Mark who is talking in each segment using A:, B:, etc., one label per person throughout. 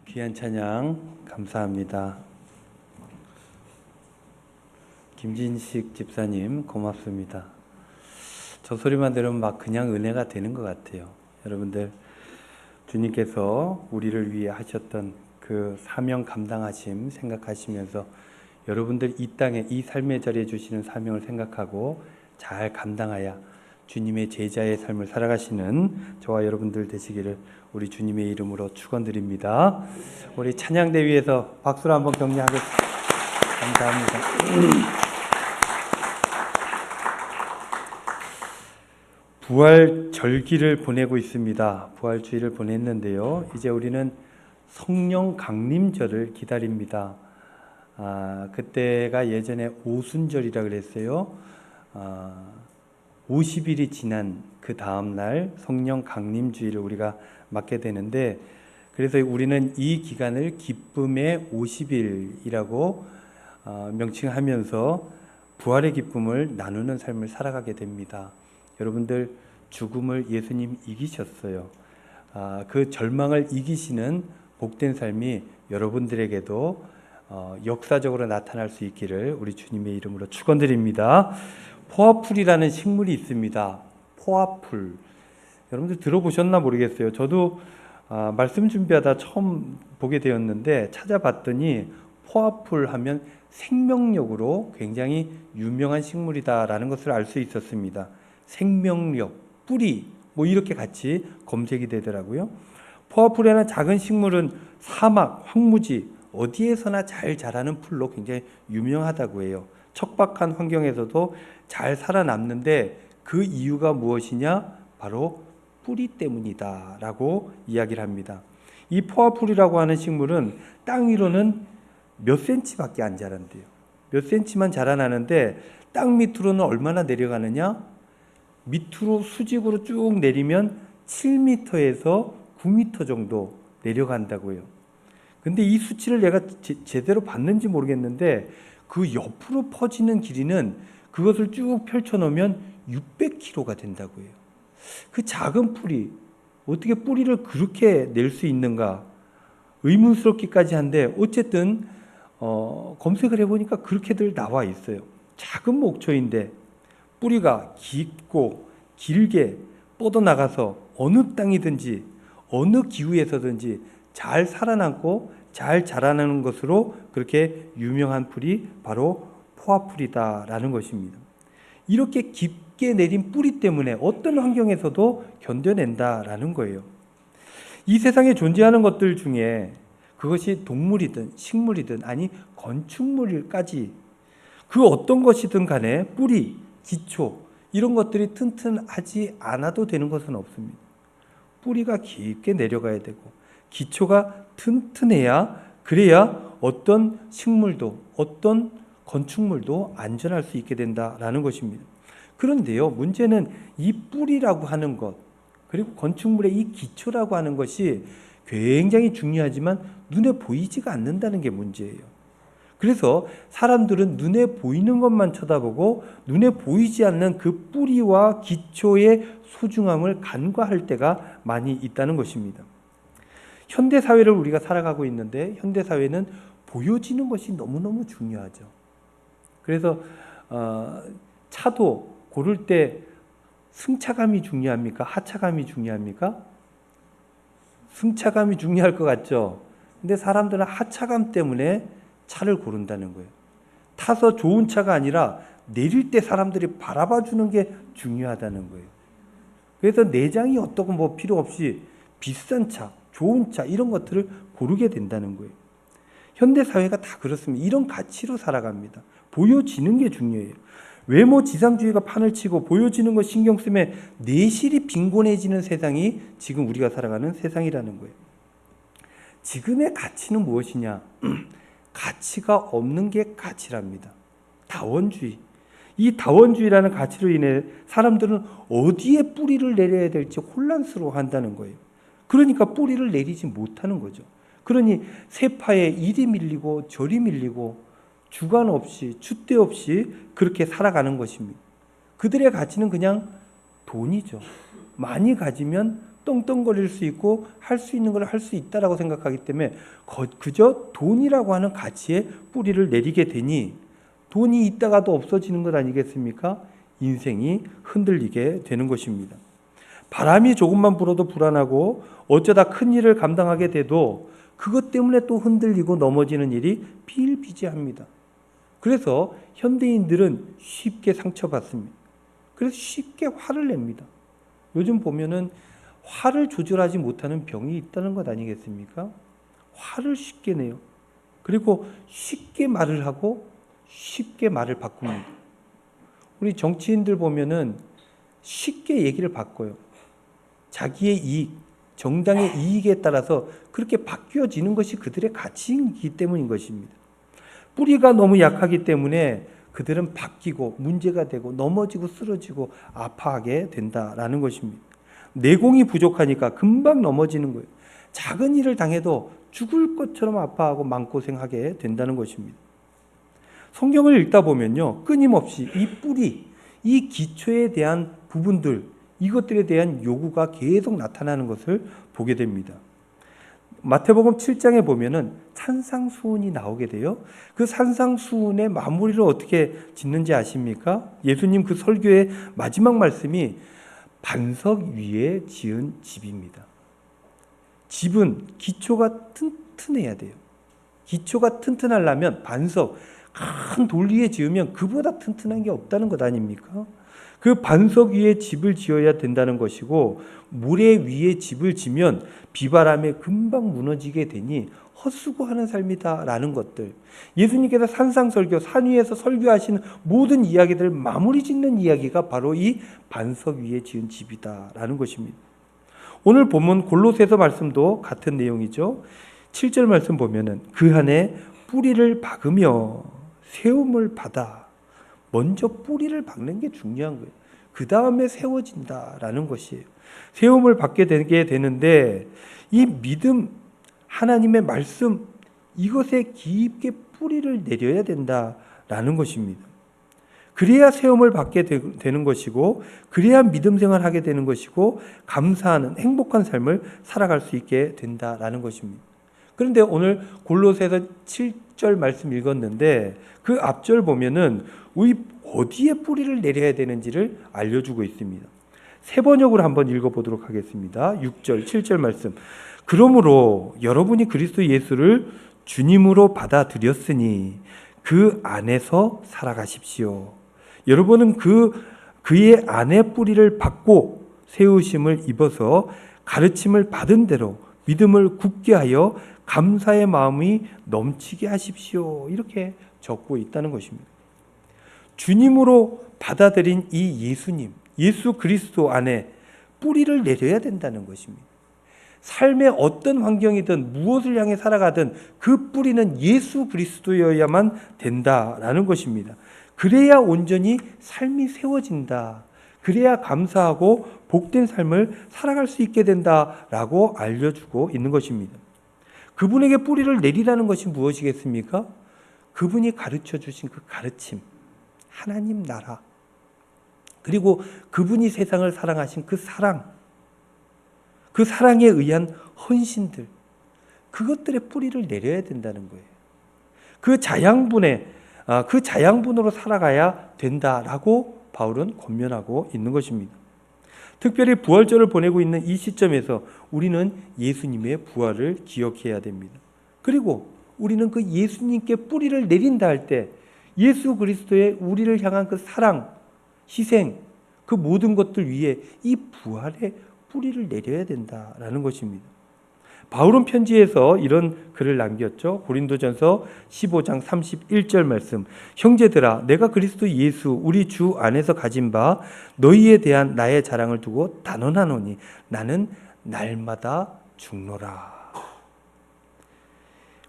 A: 귀한 찬양 감사합니다. 김진식 집사님 고맙습니다. 저 소리만 들으면 막 그냥 은혜가 되는 것 같아요. 여러분들 주님께서 우리를 위해 하셨던 그 사명 감당하심 생각하시면서 여러분들 이 땅에 이 삶의 자리에 주시는 사명을 생각하고 잘 감당하여 주님의 제자의 삶을 살아가시는 저와 여러분들 되시기를 우리 주님의 이름으로 축원드립니다. 우리 찬양대 위에서 박수로 한번 격려하겠습니다. 감사합니다. 부활 절기를 보내고 있습니다. 부활 주일을 보냈는데요. 이제 우리는 성령 강림절을 기다립니다. 그때가 예전에 오순절이라 그랬어요. 50일이 지난 그 다음 날 성령 강림주일을 우리가 맞게 되는데, 그래서 우리는 이 기간을 기쁨의 50일이라고 명칭하면서 부활의 기쁨을 나누는 삶을 살아가게 됩니다. 여러분들 죽음을 예수님 이기셨어요. 그 절망을 이기시는 복된 삶이 여러분들에게도 역사적으로 나타날 수 있기를 우리 주님의 이름으로 축원드립니다. 포화풀이라는 식물이 있습니다. 포화풀. 여러분들 들어보셨나 모르겠어요. 저도 말씀 준비하다 처음 보게 되었는데 찾아봤더니 포화풀 하면 생명력으로 굉장히 유명한 식물이다라는 것을 알 수 있었습니다. 생명력, 뿌리 뭐 이렇게 같이 검색이 되더라고요. 포화풀이라는 작은 식물은 사막, 황무지 어디에서나 잘 자라는 풀로 굉장히 유명하다고 해요. 척박한 환경에서도 잘 살아남는데 그 이유가 무엇이냐? 바로 뿌리 때문이다 라고 이야기를 합니다. 이 포화풀이라고 하는 식물은 땅 위로는 몇 센치밖에 안 자란대요. 몇 센치만 자라나는데 땅 밑으로는 얼마나 내려가느냐? 밑으로 수직으로 쭉 내리면 7m에서 9m 정도 내려간다고요. 근데 이 수치를 내가 제대로 봤는지 모르겠는데 그 옆으로 퍼지는 길이는 그것을 쭉 펼쳐놓으면 600km가 된다고 해요. 그 작은 뿌리, 어떻게 뿌리를 그렇게 낼 수 있는가 의문스럽기까지 한데 어쨌든 검색을 해보니까 그렇게들 나와 있어요. 작은 목초인데 뿌리가 깊고 길게 뻗어나가서 어느 땅이든지 어느 기후에서든지 잘 살아남고 잘 자라나는 것으로 그렇게 유명한 풀이 바로 포화풀이다라는 것입니다. 이렇게 깊게 내린 뿌리 때문에 어떤 환경에서도 견뎌낸다라는 거예요. 이 세상에 존재하는 것들 중에 그것이 동물이든 식물이든 아니 건축물까지 그 어떤 것이든 간에 뿌리, 기초 이런 것들이 튼튼하지 않아도 되는 것은 없습니다. 뿌리가 깊게 내려가야 되고 기초가 튼튼해야 그래야 어떤 식물도 어떤 건축물도 안전할 수 있게 된다라는 것입니다. 그런데요, 문제는 이 뿌리라고 하는 것 그리고 건축물의 이 기초라고 하는 것이 굉장히 중요하지만 눈에 보이지가 않는다는 게 문제예요. 그래서 사람들은 눈에 보이는 것만 쳐다보고 눈에 보이지 않는 그 뿌리와 기초의 소중함을 간과할 때가 많이 있다는 것입니다. 현대 사회를 우리가 살아가고 있는데 현대 사회는 보여지는 것이 너무너무 중요하죠. 그래서 차도 고를 때 승차감이 중요합니까? 하차감이 중요합니까? 승차감이 중요할 것 같죠. 근데 사람들은 하차감 때문에 차를 고른다는 거예요. 타서 좋은 차가 아니라 내릴 때 사람들이 바라봐 주는 게 중요하다는 거예요. 그래서 내장이 어떻고 뭐 필요 없이 비싼 차, 좋은 차 이런 것들을 고르게 된다는 거예요. 현대 사회가 다 그렇습니다. 이런 가치로 살아갑니다. 보여지는 게 중요해요. 외모 지상주의가 판을 치고 보여지는 것 신경 쓰면 내실이 빈곤해지는 세상이 지금 우리가 살아가는 세상이라는 거예요. 지금의 가치는 무엇이냐? 가치가 없는 게 가치랍니다. 다원주의. 이 다원주의라는 가치로 인해 사람들은 어디에 뿌리를 내려야 될지 혼란스러워한다는 거예요. 그러니까 뿌리를 내리지 못하는 거죠. 그러니 세파에 이리 밀리고 저리 밀리고 주관 없이 줏대 없이 그렇게 살아가는 것입니다. 그들의 가치는 그냥 돈이죠. 많이 가지면 떵떵거릴 수 있고 할 수 있는 걸 할 수 있다라고 생각하기 때문에 그저 돈이라고 하는 가치에 뿌리를 내리게 되니 돈이 있다가도 없어지는 것 아니겠습니까? 인생이 흔들리게 되는 것입니다. 바람이 조금만 불어도 불안하고 어쩌다 큰 일을 감당하게 돼도 그것 때문에 또 흔들리고 넘어지는 일이 비일비재합니다. 그래서 현대인들은 쉽게 상처받습니다. 그래서 쉽게 화를 냅니다. 요즘 보면은 화를 조절하지 못하는 병이 있다는 것 아니겠습니까? 화를 쉽게 내요. 그리고 쉽게 말을 하고 쉽게 말을 바꿉니다. 우리 정치인들 보면은 쉽게 얘기를 바꿔요. 자기의 이익, 정당의 이익에 따라서 그렇게 바뀌어지는 것이 그들의 가치이기 때문인 것입니다. 뿌리가 너무 약하기 때문에 그들은 바뀌고 문제가 되고 넘어지고 쓰러지고 아파하게 된다라는 것입니다. 내공이 부족하니까 금방 넘어지는 거예요. 작은 일을 당해도 죽을 것처럼 아파하고 마음고생하게 된다는 것입니다. 성경을 읽다 보면요, 끊임없이 이 뿌리, 이 기초에 대한 부분들, 이것들에 대한 요구가 계속 나타나는 것을 보게 됩니다. 마태복음 7장에 보면은 산상수훈이 나오게 돼요. 그 산상수훈의 마무리를 어떻게 짓는지 아십니까? 예수님 그 설교의 마지막 말씀이 반석 위에 지은 집입니다. 집은 기초가 튼튼해야 돼요. 기초가 튼튼하려면 반석, 큰 돌 위에 지으면 그보다 튼튼한 게 없다는 것 아닙니까? 그 반석 위에 집을 지어야 된다는 것이고 모래 위에 집을 지면 비바람에 금방 무너지게 되니 헛수고하는 삶이다라는 것들. 예수님께서 산상설교, 산 위에서 설교하신 모든 이야기들 마무리 짓는 이야기가 바로 이 반석 위에 지은 집이다라는 것입니다. 오늘 본문 골로새서 말씀도 같은 내용이죠. 7절 말씀 보면은 그 안에 뿌리를 박으며 세움을 받아. 먼저 뿌리를 박는 게 중요한 거예요. 그 다음에 세워진다라는 것이에요. 세움을 받게 되게 되는데 이 믿음, 하나님의 말씀, 이것에 깊게 뿌리를 내려야 된다라는 것입니다. 그래야 세움을 받게 되는 것이고 그래야 믿음 생활하게 되는 것이고 감사하는 행복한 삶을 살아갈 수 있게 된다라는 것입니다. 그런데 오늘 골로새서 7절 말씀 읽었는데 그 앞절 보면은 어디에 뿌리를 내려야 되는지를 알려주고 있습니다. 세 번역으로 한번 읽어보도록 하겠습니다. 6절, 7절 말씀. 그러므로 여러분이 그리스도 예수를 주님으로 받아들였으니 그 안에서 살아가십시오. 여러분은 그의 안에 뿌리를 받고 세우심을 입어서 가르침을 받은 대로 믿음을 굳게 하여 감사의 마음이 넘치게 하십시오. 이렇게 적고 있다는 것입니다. 주님으로 받아들인 이 예수님, 예수 그리스도 안에 뿌리를 내려야 된다는 것입니다. 삶의 어떤 환경이든 무엇을 향해 살아가든 그 뿌리는 예수 그리스도여야만 된다라는 것입니다. 그래야 온전히 삶이 세워진다. 그래야 감사하고 복된 삶을 살아갈 수 있게 된다라고 알려주고 있는 것입니다. 그분에게 뿌리를 내리라는 것이 무엇이겠습니까? 그분이 가르쳐 주신 그 가르침, 하나님 나라, 그리고 그분이 세상을 사랑하신 그 사랑, 그 사랑에 의한 헌신들, 그것들의 뿌리를 내려야 된다는 거예요. 그 자양분으로 살아가야 된다라고 바울은 권면하고 있는 것입니다. 특별히 부활절을 보내고 있는 이 시점에서 우리는 예수님의 부활을 기억해야 됩니다. 그리고 우리는 그 예수님께 뿌리를 내린다 할 때 예수 그리스도의 우리를 향한 그 사랑, 희생, 그 모든 것들 위에 이 부활의 뿌리를 내려야 된다라는 것입니다. 바울은 편지에서 이런 글을 남겼죠. 고린도전서 15장 31절 말씀. 형제들아, 내가 그리스도 예수 우리 주 안에서 가진 바 너희에 대한 나의 자랑을 두고 단언하노니 나는 날마다 죽노라.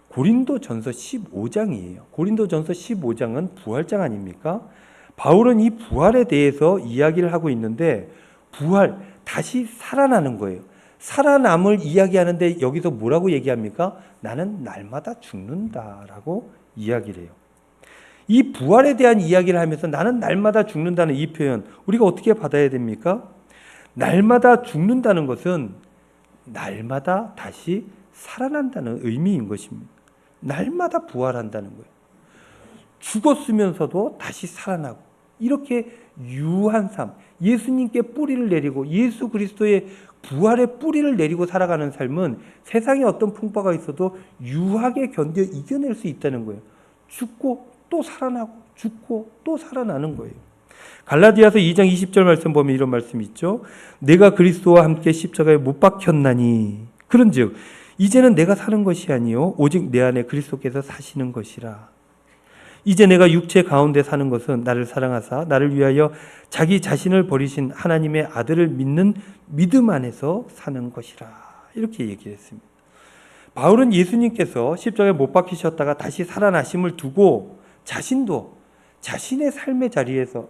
A: 고린도전서 15장이에요. 고린도전서 15장은 부활장 아닙니까? 바울은 이 부활에 대해서 이야기를 하고 있는데 부활, 다시 살아나는 거예요. 살아남을 이야기하는데 여기서 뭐라고 얘기합니까? 나는 날마다 죽는다라고 이야기를 해요. 이 부활에 대한 이야기를 하면서 나는 날마다 죽는다는 이 표현 우리가 어떻게 받아야 됩니까? 날마다 죽는다는 것은 날마다 다시 살아난다는 의미인 것입니다. 날마다 부활한다는 거예요. 죽었으면서도 다시 살아나고, 이렇게 유한 삶, 예수님께 뿌리를 내리고 예수 그리스도의 부활의 뿌리를 내리고 살아가는 삶은 세상에 어떤 풍파가 있어도 유하게 견뎌 이겨낼 수 있다는 거예요. 죽고 또 살아나고 죽고 또 살아나는 거예요. 갈라디아서 2장 20절 말씀 보면 이런 말씀이 있죠. 내가 그리스도와 함께 십자가에 못 박혔나니 그런즉 이제는 내가 사는 것이 아니요 오직 내 안에 그리스도께서 사시는 것이라. 이제 내가 육체 가운데 사는 것은 나를 사랑하사 나를 위하여 자기 자신을 버리신 하나님의 아들을 믿는 믿음 안에서 사는 것이라. 이렇게 얘기를 했습니다. 바울은 예수님께서 십자가에 못 박히셨다가 다시 살아나심을 두고 자신도 자신의 삶의 자리에서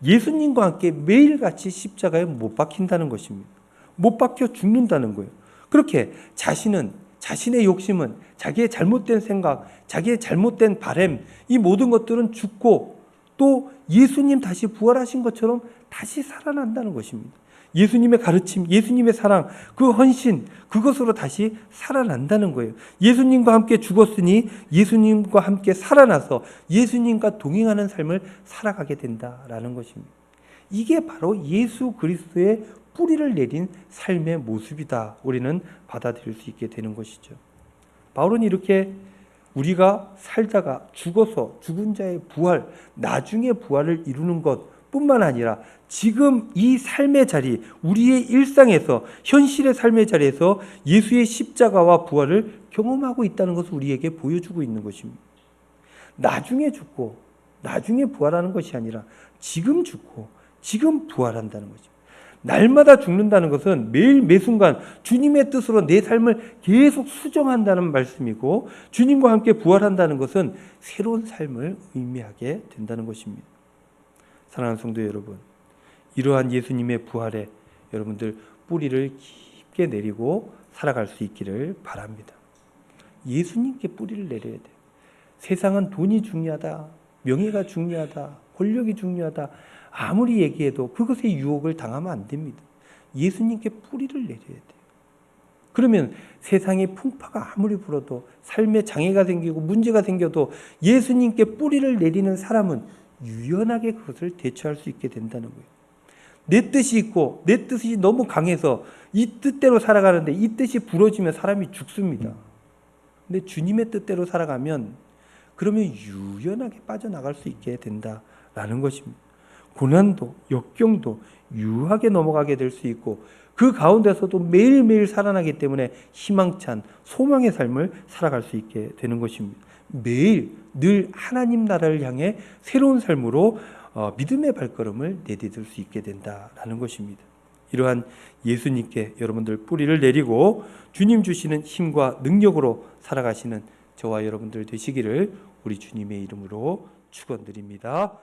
A: 예수님과 함께 매일같이 십자가에 못 박힌다는 것입니다. 못 박혀 죽는다는 거예요. 그렇게 자신의 욕심은, 자기의 잘못된 생각, 자기의 잘못된 바램, 이 모든 것들은 죽고 또 예수님 다시 부활하신 것처럼 다시 살아난다는 것입니다. 예수님의 가르침, 예수님의 사랑, 그 헌신, 그것으로 다시 살아난다는 거예요. 예수님과 함께 죽었으니 예수님과 함께 살아나서 예수님과 동행하는 삶을 살아가게 된다라는 것입니다. 이게 바로 예수 그리스도의 뿌리를 내린 삶의 모습이다. 우리는 받아들일 수 있게 되는 것이죠. 바울은 이렇게 우리가 살다가 죽어서 죽은 자의 부활, 나중에 부활을 이루는 것뿐만 아니라 지금 이 삶의 자리, 우리의 일상에서, 현실의 삶의 자리에서 예수의 십자가와 부활을 경험하고 있다는 것을 우리에게 보여주고 있는 것입니다. 나중에 죽고 나중에 부활하는 것이 아니라 지금 죽고 지금 부활한다는 것입니다. 날마다 죽는다는 것은 매일 매순간 주님의 뜻으로 내 삶을 계속 수정한다는 말씀이고, 주님과 함께 부활한다는 것은 새로운 삶을 의미하게 된다는 것입니다. 사랑하는 성도 여러분, 이러한 예수님의 부활에 여러분들 뿌리를 깊게 내리고 살아갈 수 있기를 바랍니다. 예수님께 뿌리를 내려야 돼요. 세상은 돈이 중요하다, 명예가 중요하다, 권력이 중요하다, 아무리 얘기해도 그것의 유혹을 당하면 안 됩니다. 예수님께 뿌리를 내려야 돼요. 그러면 세상의 풍파가 아무리 불어도, 삶에 장애가 생기고 문제가 생겨도 예수님께 뿌리를 내리는 사람은 유연하게 그것을 대처할 수 있게 된다는 거예요. 내 뜻이 있고 내 뜻이 너무 강해서 이 뜻대로 살아가는데 이 뜻이 부러지면 사람이 죽습니다. 근데 주님의 뜻대로 살아가면 그러면 유연하게 빠져나갈 수 있게 된다라는 것입니다. 고난도 역경도 유하게 넘어가게 될 수 있고, 그 가운데서도 매일매일 살아나기 때문에 희망찬 소망의 삶을 살아갈 수 있게 되는 것입니다. 매일 늘 하나님 나라를 향해 새로운 삶으로 믿음의 발걸음을 내디딜 수 있게 된다라는 것입니다. 이러한 예수님께 여러분들 뿌리를 내리고 주님 주시는 힘과 능력으로 살아가시는 저와 여러분들 되시기를 우리 주님의 이름으로 축원드립니다.